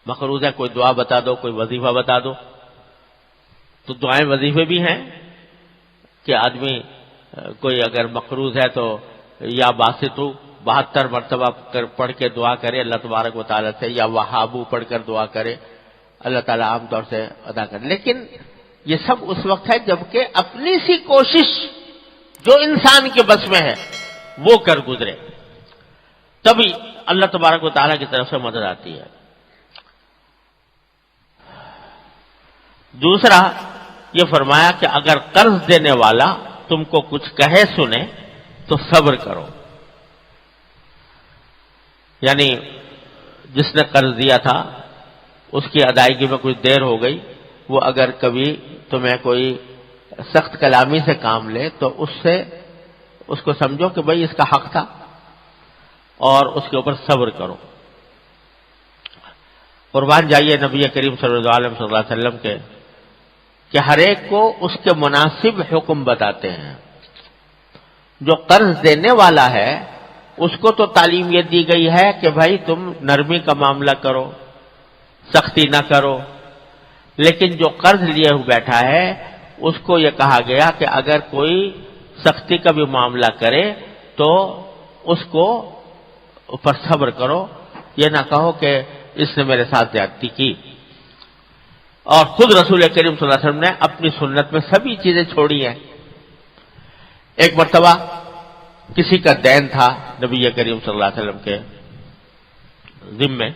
مقروض ہے کوئی دعا بتا دو، کوئی وظیفہ بتا دو، تو دعائیں وظیفے بھی ہیں کہ آدمی کوئی اگر مقروض ہے تو یا باسطو 72 مرتبہ پڑھ کے دعا کرے اللہ تبارک و تعالیٰ سے، یا وہابو پڑھ کر دعا کرے، اللہ تعالیٰ عام طور سے ادا کرے. لیکن یہ سب اس وقت ہے جبکہ اپنی سی کوشش جو انسان کے بس میں ہے وہ کر گزرے، تبھی اللہ تبارک و تعالیٰ کی طرف سے مدد آتی ہے. دوسرا یہ فرمایا کہ اگر قرض دینے والا تم کو کچھ کہے سنے تو صبر کرو. یعنی جس نے قرض دیا تھا اس کی ادائیگی میں کچھ دیر ہو گئی، وہ اگر کبھی تمہیں کوئی سخت کلامی سے کام لے تو اس کو سمجھو کہ بھئی اس کا حق تھا اور اس کے اوپر صبر کرو. قربان جائیے نبی کریم صلی اللہ علیہ وسلم کے کہ ہر ایک کو اس کے مناسب حکم بتاتے ہیں. جو قرض دینے والا ہے اس کو تو تعلیم یہ دی گئی ہے کہ بھائی تم نرمی کا معاملہ کرو، سختی نہ کرو. لیکن جو قرض لیے ہوئے بیٹھا ہے اس کو یہ کہا گیا کہ اگر کوئی سختی کا بھی معاملہ کرے تو اس کو اوپر صبر کرو، یہ نہ کہو کہ اس نے میرے ساتھ زیادتی کی. اور خود رسول کریم صلی اللہ علیہ وسلم نے اپنی سنت میں سبھی چیزیں چھوڑی ہیں. ایک مرتبہ کسی کا دین تھا نبی کریم صلی اللہ علیہ وسلم کے ذمے،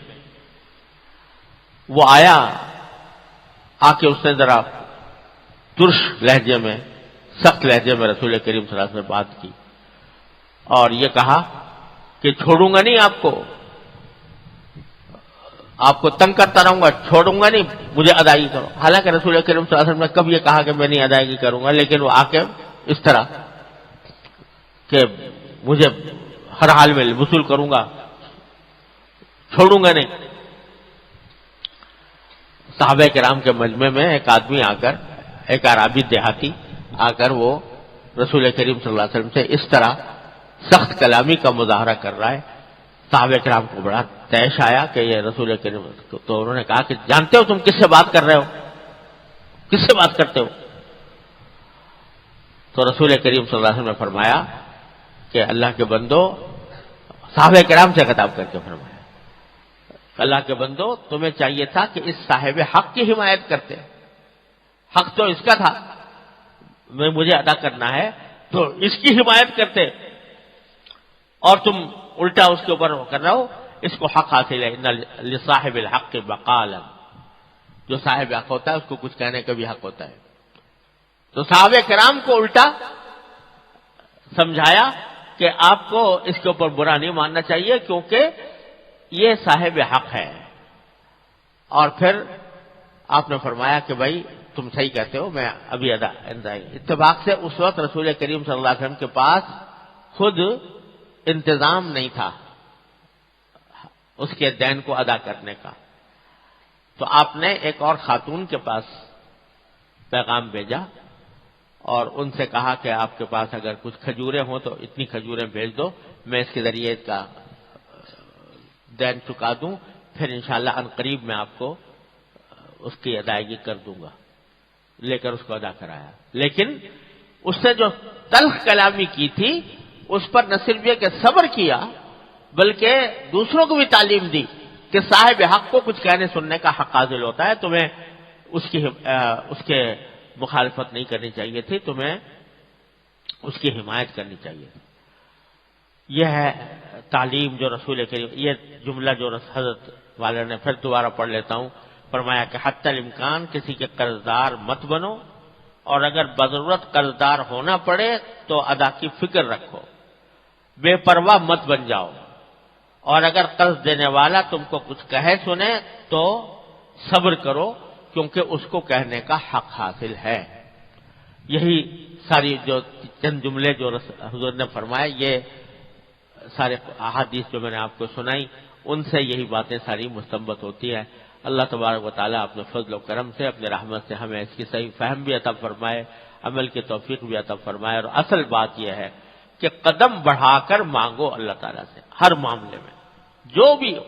وہ آیا، آ کے اس نے ذرا ترش لہجے میں، سخت لہجے میں رسول کریم صلی اللہ علیہ وسلم نے بات کی اور یہ کہا کہ چھوڑوں گا نہیں آپ کو تنگ کرتا رہوں گا، چھوڑوں گا نہیں، مجھے ادائیگی کرو. حالانکہ رسول کریم صلی اللہ علیہ وسلم نے کب یہ کہا کہ میں نہیں ادائیگی کروں گا، لیکن وہ آ کے اس طرح کہ مجھے ہر حال میں وصول کروں گا، چھوڑوں گا نہیں. صحابہ کرام کے مجمع میں ایک آدمی آ کر، ایک عربی دیہاتی آ کر وہ رسول کریم صلی اللہ علیہ وسلم سے اس طرح سخت کلامی کا مظاہرہ کر رہا ہے. صحابہ کرام کو بڑا تیش آیا کہ یہ رسول کریم، تو انہوں نے کہا کہ جانتے ہو تم کس سے بات کر رہے ہو، کس سے بات کرتے ہو؟ تو رسول کریم صلی اللہ علیہ وسلم نے فرمایا کہ اللہ کے بندو، صحابہ کرام سے خطاب کر کے فرمایا اللہ کے بندو تمہیں چاہیے تھا کہ اس صاحب حق کی حمایت کرتے، حق تو اس کا تھا، مجھے ادا کرنا ہے تو اس کی حمایت کرتے، اور تم الٹا اس کے اوپر کر رہے ہو. اس کو حق حاصل ہے، ان لصاحب الحق مقالا، جو صاحب حق ہوتا ہے اس کو کچھ کہنے کا بھی حق ہوتا ہے. تو صحابہ کرام کو الٹا سمجھایا کہ آپ کو اس کے اوپر برا نہیں ماننا چاہیے کیونکہ یہ صاحب حق ہے. اور پھر آپ نے فرمایا کہ بھائی تم صحیح کہتے ہو، میں ابھی اتفاق سے اس وقت رسول کریم صلی اللہ علیہ وسلم کے پاس خود انتظام نہیں تھا اس کے دین کو ادا کرنے کا. تو آپ نے ایک اور خاتون کے پاس پیغام بھیجا اور ان سے کہا کہ آپ کے پاس اگر کچھ کھجوریں ہوں تو اتنی کھجوریں بھیج دو، میں اس کے ذریعے اس کا دین چکا دوں، پھر انشاءاللہ عنقریب میں آپ کو اس کی ادائیگی کر دوں گا. لے کر اس کو ادا کرایا. لیکن اس نے جو تلخ کلامی کی تھی اس پر نہ صرف یہ کہ صبر کیا بلکہ دوسروں کو بھی تعلیم دی کہ صاحب حق کو کچھ کہنے سننے کا حق حاصل ہوتا ہے، تمہیں اس کے مخالفت نہیں کرنی چاہیے تھی، تمہیں اس کی حمایت کرنی چاہیے تھی. یہ ہے تعلیم جو رسول کریم. یہ جملہ جو حضرت والے نے پھر دوبارہ پڑھ لیتا ہوں. فرمایا کہ حتی الامکان کسی کے قرضدار مت بنو، اور اگر بضرورت قرضدار ہونا پڑے تو ادا کی فکر رکھو، بے پرواہ مت بن جاؤ، اور اگر قرض دینے والا تم کو کچھ کہے سنے تو صبر کرو کیونکہ اس کو کہنے کا حق حاصل ہے. یہی ساری جو چند جملے جو حضور نے فرمائے، یہ سارے احادیث جو میں نے آپ کو سنائی ان سے یہی باتیں ساری مستنبط ہوتی ہے. اللہ تبارک و تعالیٰ اپنے فضل و کرم سے، اپنے رحمت سے ہمیں اس کی صحیح فہم بھی عطا فرمائے، عمل کی توفیق بھی عطا فرمائے. اور اصل بات یہ ہے کہ قدم بڑھا کر مانگو اللہ تعالیٰ سے ہر معاملے میں، جو بھی ہو.